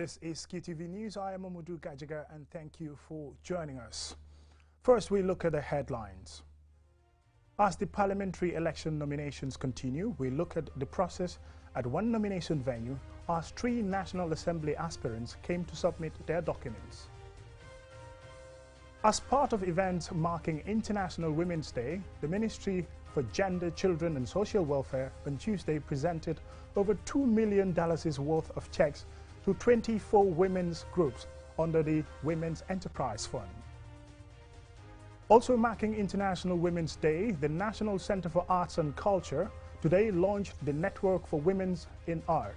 This is QTV News. I am Amadou Gajaga and thank you for joining us. First, we look at the headlines. As the parliamentary election nominations continue, we look at the process at one nomination venue as 3 National Assembly aspirants came to submit their documents. As part of events marking International Women's Day, the Ministry for Gender, Children and Social Welfare on Tuesday presented over $2 million worth of checks to 24 women's groups under the Women's Enterprise Fund. Also marking International Women's Day, the National Center for Arts and Culture today launched the Network for Women in Art.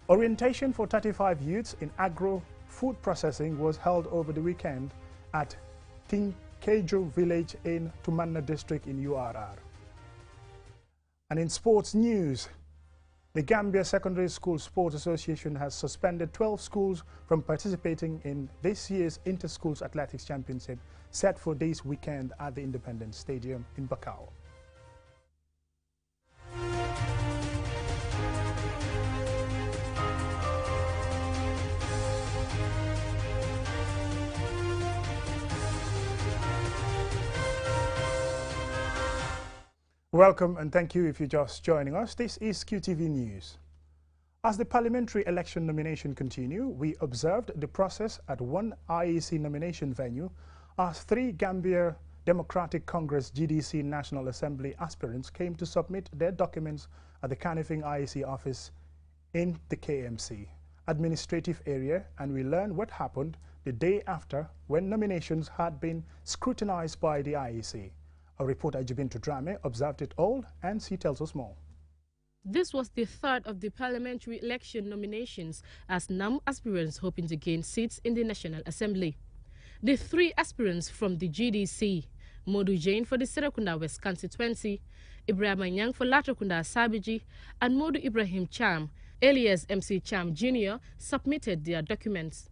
Orientation for 35 youths in agro-food processing was held over the weekend at Tinkejo village in Tumanna district in URR. And in sports news, the Gambia Secondary School Sports Association has suspended 12 schools from participating in this year's Inter-Schools Athletics Championship set for this weekend at the Independence Stadium in Bakau. Welcome and thank you if you're just joining us. This is QTV News. As the parliamentary election nomination continue, we observed the process at one IEC nomination venue as 3 Gambia Democratic Congress GDC National Assembly aspirants came to submit their documents at the Kanifing IEC office in the KMC administrative area, and we learned what happened the day after when nominations had been scrutinized by the IEC. Our reporter Jibintu Drame observed it all and she tells us more. This was the third of the parliamentary election nominations as NAM aspirants hoping to gain seats in the National Assembly. The 3 aspirants from the GDC, Modu Jain for the Serekunda West constituency, Ibrahim Nyang for Latrokunda Sabiji, and Modu Ibrahim Cham, alias MC Cham Jr., submitted their documents.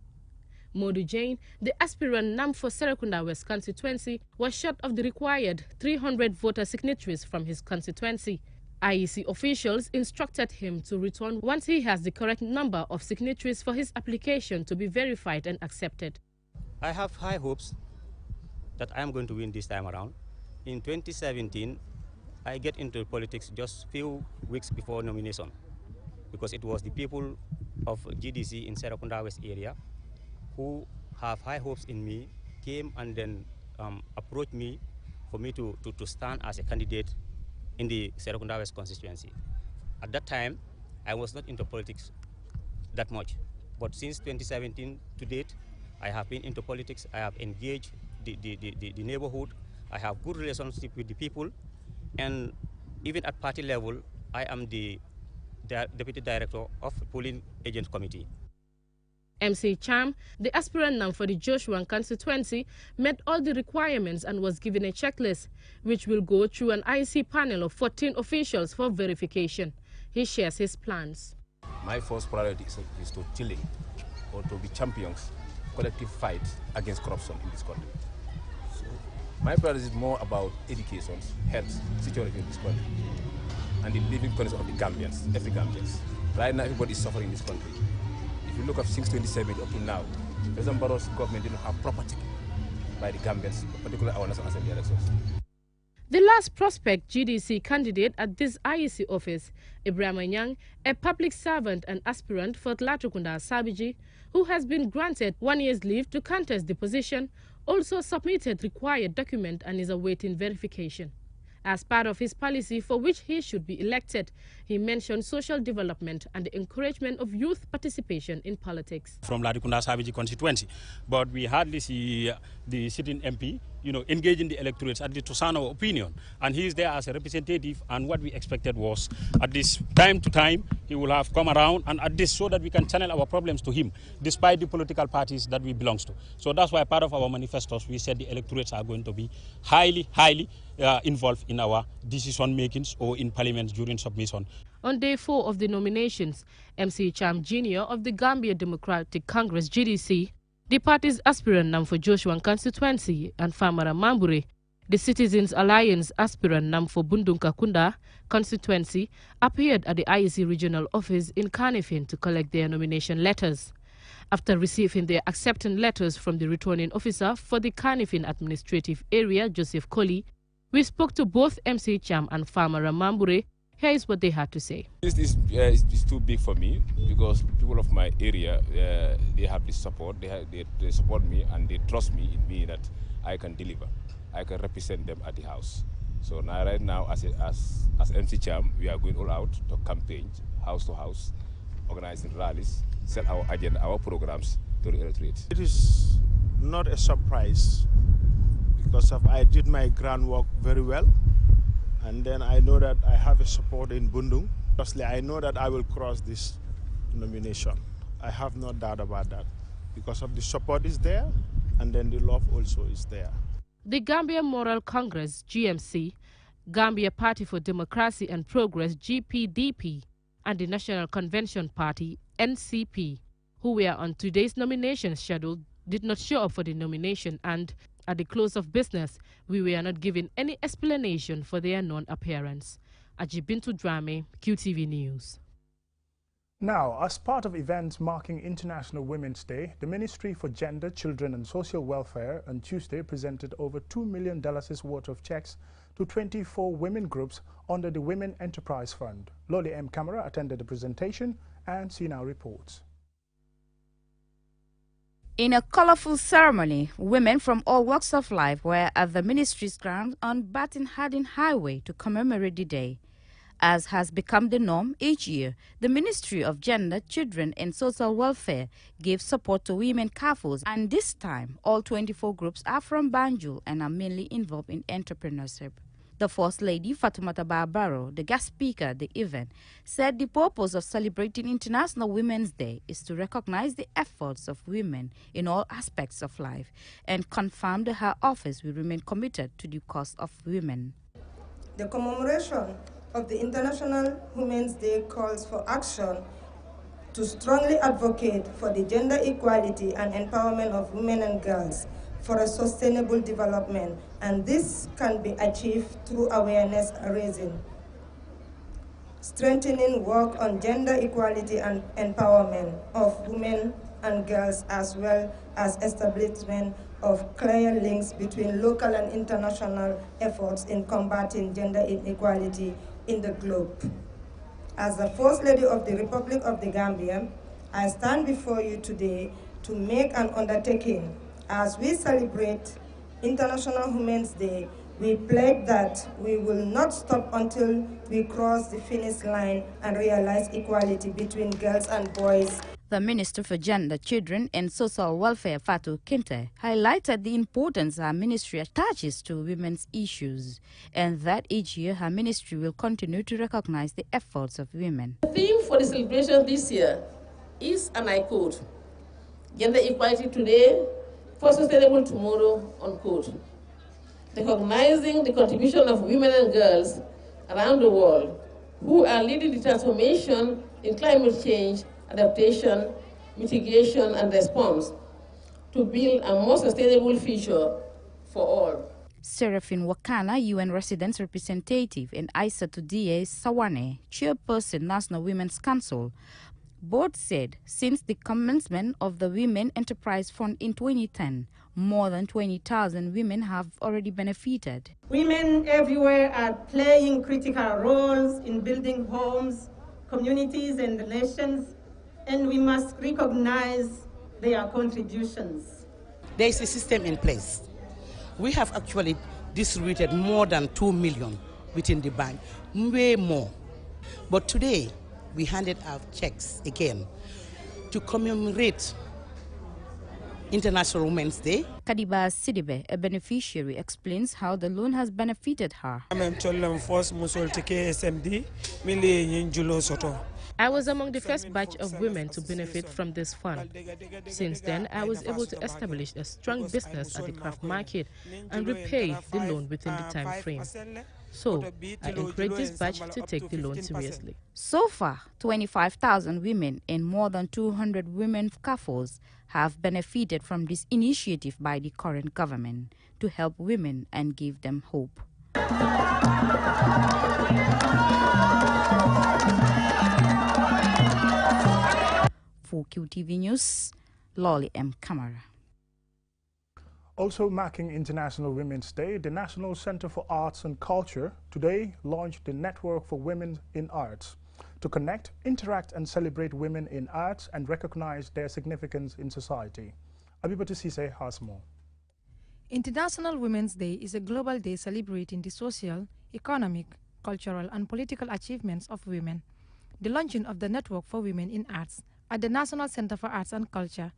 Modu Jain, the aspirant NAM for Serekunda West constituency, was short of the required 300 voter signatories from his constituency. IEC officials instructed him to return once he has the correct number of signatories for his application to be verified and accepted. I have high hopes that I am going to win this time around. In 2017, I get into politics just few weeks before nomination because it was the people of GDC in Serekunda West area who have high hopes in me, came and then approached me for me to stand as a candidate in the Serekunda West constituency. At that time, I was not into politics that much. But since 2017 to date, I have been into politics. I have engaged the neighborhood. I have good relationship with the people. And even at party level, I am the deputy director of polling agent committee. MC Cham, the aspirant NAM for the Joshua constituency, met all the requirements and was given a checklist, which will go through an IEC panel of 14 officials for verification. He shares his plans. My first priority is to chilling or to be champions collective fight against corruption in this country. So my priority is more about education, health, security in this country, and the living conditions of the Gambians, every Gambians. Right now, everybody is suffering in this country. If you look at since 2017 up to now, President Barrow's government didn't have property by the Gambians, particularly our National Assembly elections. The last prospect GDC candidate at this IEC office, Ibrahim Nyang, a public servant and aspirant for Latrokunda Sabiji, who has been granted 1 year's leave to contest the position, also submitted required document and is awaiting verification. As part of his policy for which he should be elected, he mentioned social development and the encouragement of youth participation in politics. From Latrokunda Sabiji constituency, but we hardly see the sitting MP, engaging the electorates at the Tosano opinion, and he is there as a representative. And what we expected was, at this time to time, he will have come around and at this so that we can channel our problems to him, despite the political parties that we belong to. So that's why part of our manifestos we said the electorates are going to be highly involved in our decision makings or in parliament during submission. On day 4 of the nominations, MC Cham Jr. of the Gambia Democratic Congress GDC, the party's aspirant NAM for Joshua constituency, and Famara Mambure, The Citizens Alliance aspirant Namfo Bundunkakunda constituency appeared at the IEC regional office in Kanifing to collect their nomination letters. After receiving their acceptance letters from the returning officer for the Kanifing administrative area, Joseph Colley, we spoke to both MC Cham and Farmer Ramambure. Here is what they had to say. This is too big for me because people of my area, they have this support. They support me and they trust me in me that I can deliver. I can represent them at the house. So now, right now, as MC Cham, we are going all out to campaign, house to house, organizing rallies, set our agenda, our programs to the electorate. It is not a surprise because I did my groundwork very well, and then I know that I have a support in Bundung. Firstly, I know that I will cross this nomination. I have no doubt about that because of the support is there, and then the love also is there. The Gambia Moral Congress, GMC, Gambia Party for Democracy and Progress, GPDP, and the National Convention Party, NCP, who were on today's nomination schedule, did not show up for the nomination, and at the close of business, we were not given any explanation for their non-appearance. Ajibintu Drame, QTV News. Now, as part of events marking International Women's Day, the Ministry for Gender, Children and Social Welfare on Tuesday presented over $2 million worth of checks to 24 women groups under the Women Enterprise Fund. Loli M. Camara attended the presentation and she now reports. In a colorful ceremony, women from all walks of life were at the ministry's grounds on Batin Hardin Highway to commemorate the day. As has become the norm each year, the Ministry of Gender, Children and Social Welfare gave support to women CAFOs, and this time all 24 groups are from Banjul and are mainly involved in entrepreneurship. The First Lady, Fatoumata Barbaro, the guest speaker at the event, said the purpose of celebrating International Women's Day is to recognize the efforts of women in all aspects of life and confirmed that her office will remain committed to the cause of women. The commemoration of the International Women's Day calls for action to strongly advocate for the gender equality and empowerment of women and girls for a sustainable development, and this can be achieved through awareness raising, strengthening work on gender equality and empowerment of women and girls, as well as establishment of clear links between local and international efforts in combating gender inequality in the globe. As the First Lady of the Republic of the Gambia, I stand before you today to make an undertaking. As we celebrate International Women's Day, we pledge that we will not stop until we cross the finish line and realize equality between girls and boys. The Minister for Gender, Children and Social Welfare, Fatou Kinte, highlighted the importance her ministry attaches to women's issues and that each year her ministry will continue to recognize the efforts of women. The theme for the celebration this year is, and I quote, "Gender equality today for sustainable tomorrow," unquote. Recognizing the contribution of women and girls around the world who are leading the transformation in climate change, adaptation, mitigation, and response to build a more sustainable future for all. Seraphine Wakana, UN Residence Representative, and Aissatou D.A. Sawane, Chairperson, National Women's Council, both said since the commencement of the Women Enterprise Fund in 2010, more than 20,000 women have already benefited. Women everywhere are playing critical roles in building homes, communities, and nations, and we must recognize their contributions. There is a system in place. We have actually distributed more than 2 million within the bank, way more. But today, we handed out checks again to commemorate International Women's Day. Kadiba Sidibe, a beneficiary, explains how the loan has benefited her. I was among the first batch of women to benefit from this fund. Since then, I was able to establish a strong business at the craft market and repay the loan within the time frame. So I encourage this batch to take the loan seriously. So far, 25,000 women and more than 200 women CAFOs have benefited from this initiative by the current government to help women and give them hope. For QTV News, Lolly M. Kamara. Also marking International Women's Day, the National Center for Arts and Culture today launched the Network for Women in Arts to connect, interact and celebrate women in arts and recognize their significance in society. Abibatu Sise has more. International Women's Day is a global day celebrating the social, economic, cultural and political achievements of women. The launching of the Network for Women in Arts at the National Center for Arts and Culture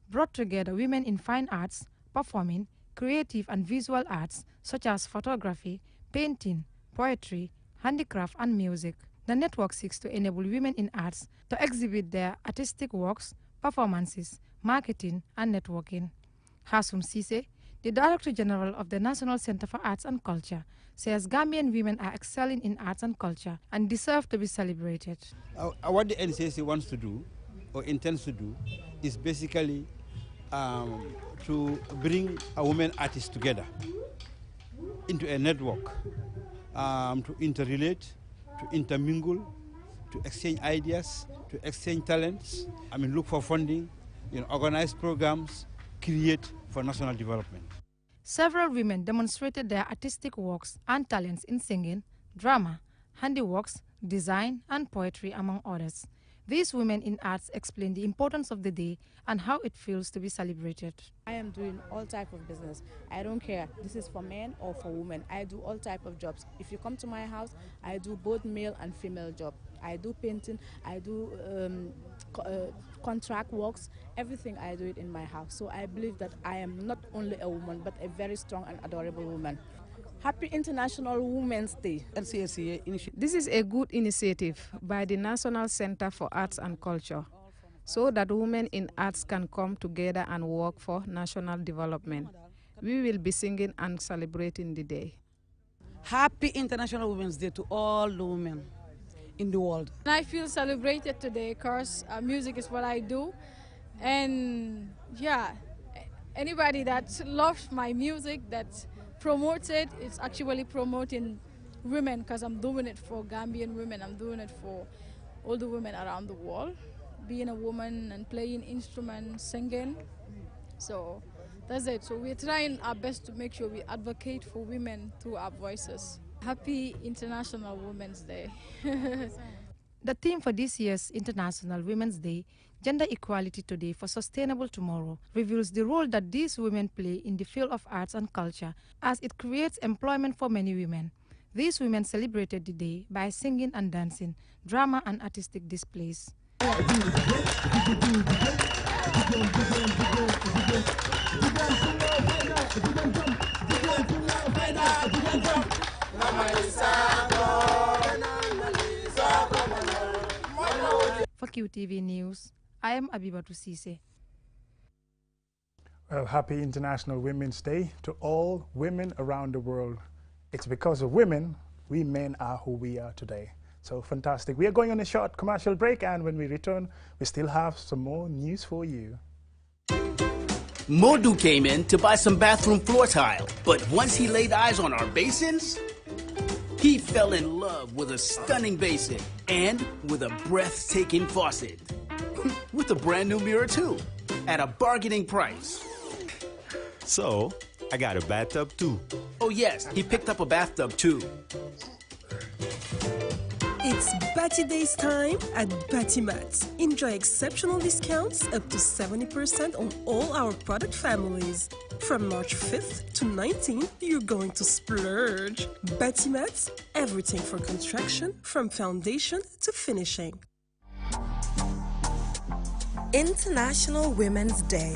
brought together women in fine arts, performing, creative and visual arts such as photography, painting, poetry, handicraft and music. The network seeks to enable women in arts to exhibit their artistic works, performances, marketing and networking. Hasum Sise, the Director General of the National Center for Arts and Culture, says Gambian women are excelling in arts and culture and deserve to be celebrated. What the NCAC wants to do or intends to do is basically to bring a women artists together into a network, to interrelate, to intermingle, to exchange ideas, to exchange talents. Look for funding, organize programs, create for national development. Several women demonstrated their artistic works and talents in singing, drama, handiworks, design and poetry, among others. These women in arts explain the importance of the day and how it feels to be celebrated. I am doing all type of business. I don't care. This is for men or for women. I do all type of jobs. If you come to my house, I do both male and female job. I do painting, I do contract works, everything I do it in my house. So I believe that I am not only a woman, but a very strong and adorable woman. Happy International Women's Day. This is a good initiative by the National Center for Arts and Culture so that women in arts can come together and work for national development. We will be singing and celebrating the day. Happy International Women's Day to all the women in the world. I feel celebrated today because music is what I do. And yeah, anybody that loves my music, that promotes it, it's actually promoting women because I'm doing it for Gambian women. I'm doing it for all the women around the world. Being a woman and playing instruments, singing. So that's it. So we're trying our best to make sure we advocate for women through our voices. Happy International Women's Day. The theme for this year's International Women's Day, Gender Equality Today for Sustainable Tomorrow, reveals the role that these women play in the field of arts and culture as it creates employment for many women. These women celebrated the day by singing and dancing, drama and artistic displays. For QTV News, I am Abibatu Sise. Well, happy International Women's Day to all women around the world. It's because of women, we men are who we are today. So fantastic. We are going on a short commercial break, and when we return, we still have some more news for you. Modu came in to buy some bathroom floor tile, but once he laid eyes on our basins, he fell in love with a stunning basin and with a breathtaking faucet. With a brand new mirror too, at a bargaining price. So, I got a bathtub too. Oh yes, he picked up a bathtub too. It's Batty Days time at Battymat. Enjoy exceptional discounts up to 70% on all our product families. From March 5th to 19th, you're going to splurge. Battymat, everything for construction, from foundation to finishing. International Women's Day.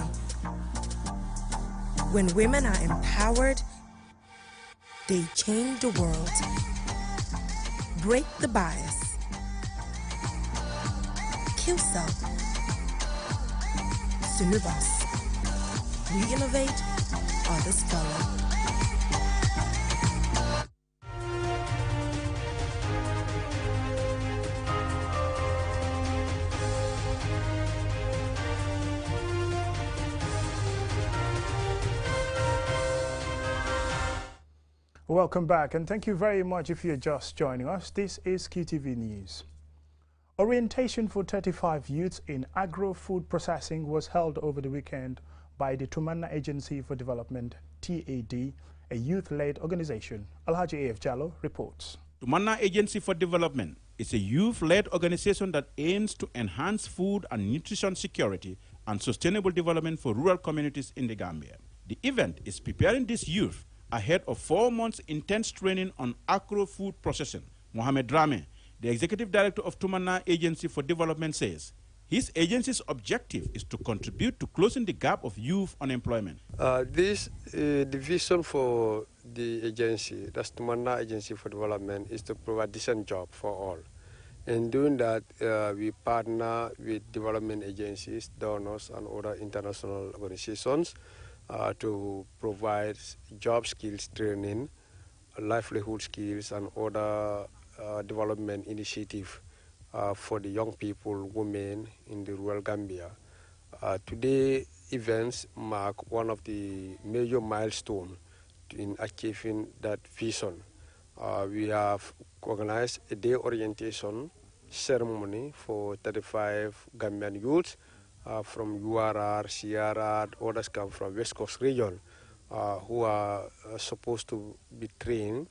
When women are empowered, they change the world. Break the bias. Kill self. Sunubas. We innovate, others follow. Welcome back, and thank you very much if you're just joining us. This is QTV News. Orientation for 35 youths in agro-food processing was held over the weekend by the Tumanna Agency for Development, TAD, a youth-led organization. Alhaji A.F. Jallo reports. Tumanna Agency for Development is a youth-led organization that aims to enhance food and nutrition security and sustainable development for rural communities in the Gambia. The event is preparing these youth ahead of 4 months intense training on agro-food processing. Mohamed Drame, the executive director of Tumanna Agency for Development, says his agency's objective is to contribute to closing the gap of youth unemployment. The vision for the agency, that's Tumanna Agency for Development, is to provide decent job for all. In doing that, we partner with development agencies, donors, and other international organizations to provide job skills training, livelihood skills, and other development initiative for the young people, women in the rural Gambia. Today events mark one of the major milestones in achieving that vision. We have organized a day orientation ceremony for 35 Gambian youths from URR, CRR, others come from West Coast region who are supposed to be trained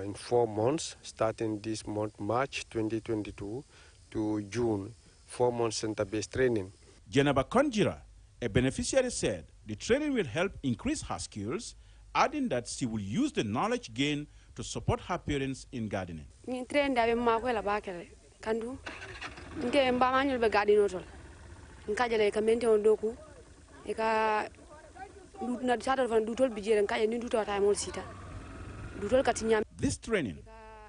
in 4 months, starting this month, March 2022 to June, 4 months center-based training. Jenaba Konjira, a beneficiary, said the training will help increase her skills, adding that she will use the knowledge gained to support her parents in gardening. This training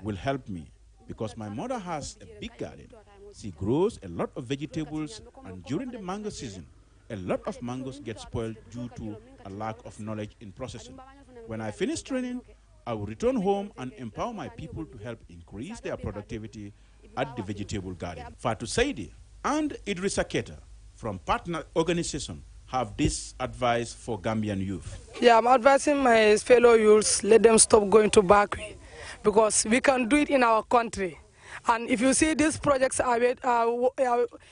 will help me because my mother has a big garden. She grows a lot of vegetables, and during the mango season, a lot of mangoes get spoiled due to a lack of knowledge in processing. When I finish training, I will return home and empower my people to help increase their productivity at the vegetable garden. Fatu Saidi and Idrissa Keta from partner organization have this advice for Gambian youth. Yeah, I'm advising my fellow youths, let them stop going to Bakwe, because we can do it in our country. And if you see these projects are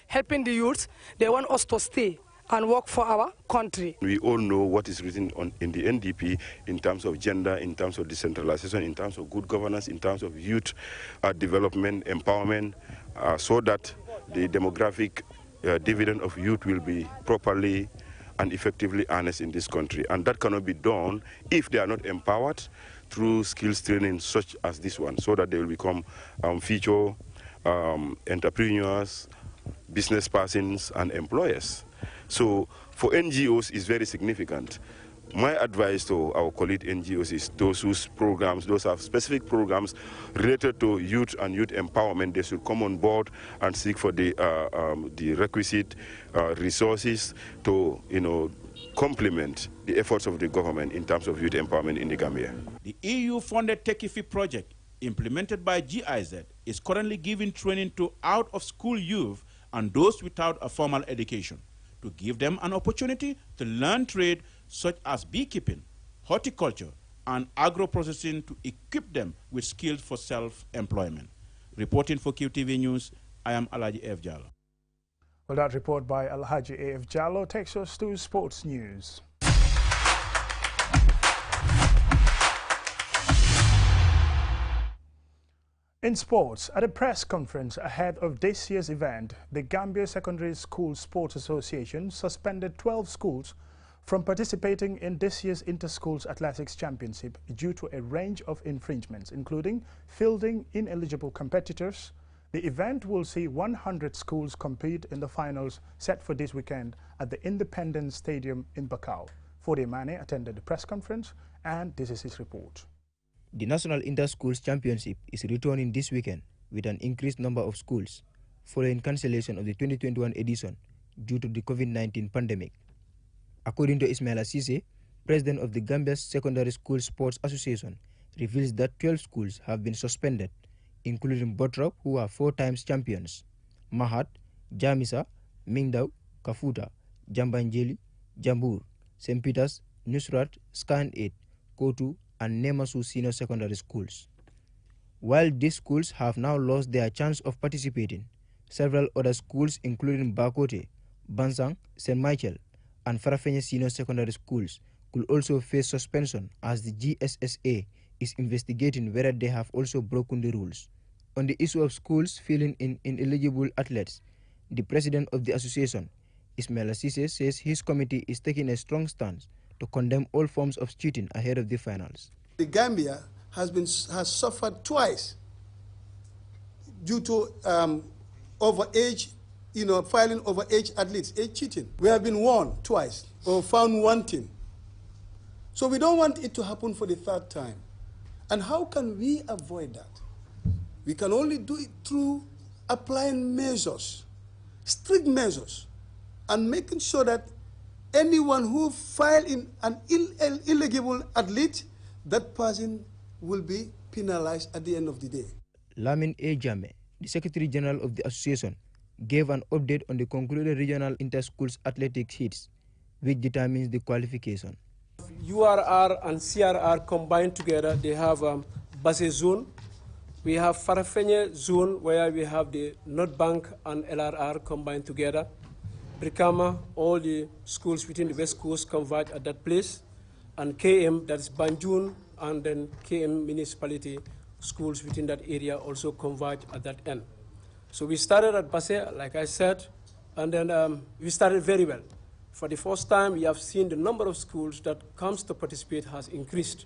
helping the youths, they want us to stay and work for our country. We all know what is written in the NDP in terms of gender, in terms of decentralization, in terms of good governance, in terms of youth development, empowerment, so that the demographic dividend of youth will be properly and effectively harnessed in this country. And that cannot be done if they are not empowered through skills training such as this one, so that they will become future entrepreneurs, business persons, and employers. So for NGOs, it's very significant. My advice to our colleague NGOs is those whose programs, those have specific programs related to youth and youth empowerment, they should come on board and seek for the requisite resources to, complement the efforts of the government in terms of youth empowerment in the Gambia. The EU-funded Techifi project, implemented by GIZ, is currently giving training to out-of-school youth and those without a formal education, to give them an opportunity to learn trade such as beekeeping, horticulture, and agro-processing to equip them with skills for self-employment. Reporting for QTV News, I am Alhaji A.F. Jallo. Well, that report by Alhaji A.F. Jallo takes us to sports news. In sports, at a press conference ahead of this year's event, the Gambia Secondary School Sports Association suspended 12 schools from participating in this year's Inter-Schools Athletics Championship due to a range of infringements, including fielding ineligible competitors. The event will see 100 schools compete in the finals set for this weekend at the Independence Stadium in Bakau. Fode Mane attended the press conference, and this is his report. The National Inter-Schools Championship is returning this weekend with an increased number of schools following cancellation of the 2021 edition due to the COVID-19 pandemic. According to Ismail Assise, president of the Gambia Secondary School Sports Association, reveals that 12 schools have been suspended, including Botrop, who are 4 times champions, Mahat, Jamisa, Mingdao, Kafuta, Jambanjeli, Jambur, St. Peter's, Nusrat, Scan 8, Kotu, and Nemasu Senior Secondary Schools. While these schools have now lost their chance of participating, several other schools including Bakote, Bansang, St. Michael, and Farafenye Senior Secondary Schools could also face suspension as the GSSA is investigating whether they have also broken the rules. On the issue of schools filling in ineligible athletes, the president of the association, Ismail Assise, says his committee is taking a strong stance to condemn all forms of cheating ahead of the finals. The Gambia has suffered twice due to overage, filing overage athletes, age cheating. We have been warned twice or found wanting. So we don't want it to happen for the third time. And how can we avoid that? We can only do it through applying measures, strict measures, and making sure that anyone who files in an illegible athlete, that person will be penalized at the end of the day. Lamin A. Jame, the Secretary General of the association, gave an update on the concluded regional inter-schools athletics heats, which determines the qualification. URR and CRR combined together, they have Basse zone. We have Farafenye zone where we have the North Bank and LRR combined together. Brikama, all the schools within the West Coast converge at that place. And KM, that's Banjul, and then KM municipality schools within that area also converge at that end. So we started at Basse, like I said, and then we started very well. For the first time, we have seen the number of schools that comes to participate has increased.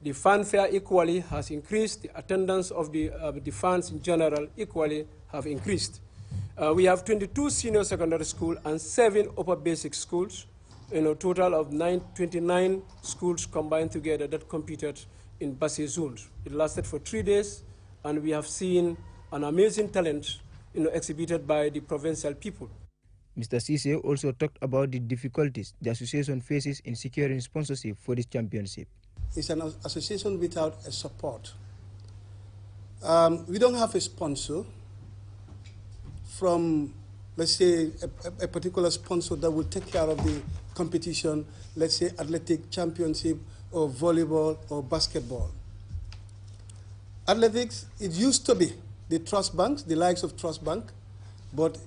The fanfare equally has increased. The attendance of the fans in general equally have increased. We have 22 senior secondary schools and 7 upper basic schools, in a total of 29 schools combined together that competed in Basse zones. It lasted for 3 days, and we have seen an amazing talent exhibited by the provincial people. Mr. Cisse also talked about the difficulties the association faces in securing sponsorship for this championship. It's an association without a support. We don't have a sponsor from, let's say, a particular sponsor that will take care of the competition, let's say athletic championship or volleyball or basketball. Athletics, it used to be the trust banks, the likes of Trust Bank, but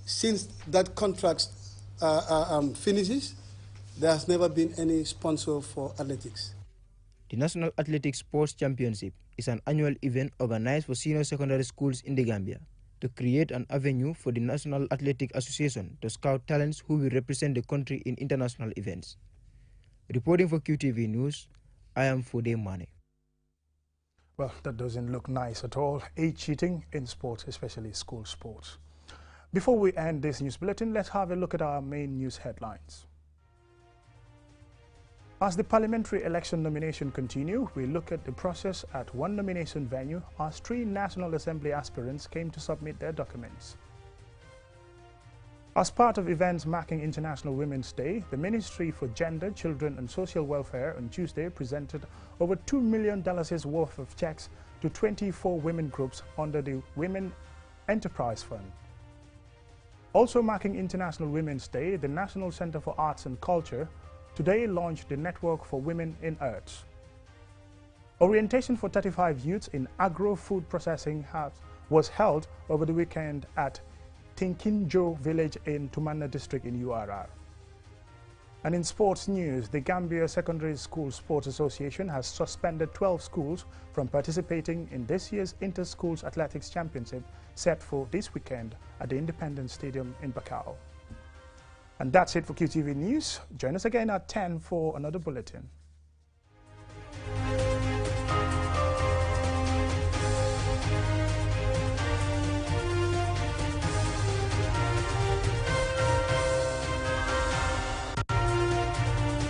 since that contract finishes, there has never been any sponsor for athletics. The National Athletic Sports Championship is an annual event organized for senior secondary schools in the Gambia to create an avenue for the National Athletic Association to scout talents who will represent the country in international events. Reporting for QTV News, I am Fode Mane. Well, that doesn't look nice at all. Age cheating in sports, especially school sports. Before we end this news bulletin, let's have a look at our main news headlines. As the parliamentary election nomination continue, we look at the process at one nomination venue as 3 National Assembly aspirants came to submit their documents. As part of events marking International Women's Day, the Ministry for Gender, Children and Social Welfare on Tuesday presented over $2 million worth of checks to 24 women groups under the Women Enterprise Fund. Also marking International Women's Day, the National Center for Arts and Culture today launched the Network for Women in Arts. Orientation for 35 youths in agro-food processing was held over the weekend at Tinkinjo village in Tumanna district in URR. And in sports news, the Gambia Secondary School Sports Association has suspended 12 schools from participating in this year's Inter-Schools Athletics Championship set for this weekend at the Independence Stadium in Bakau. And that's it for QTV News. Join us again at 10 for another bulletin.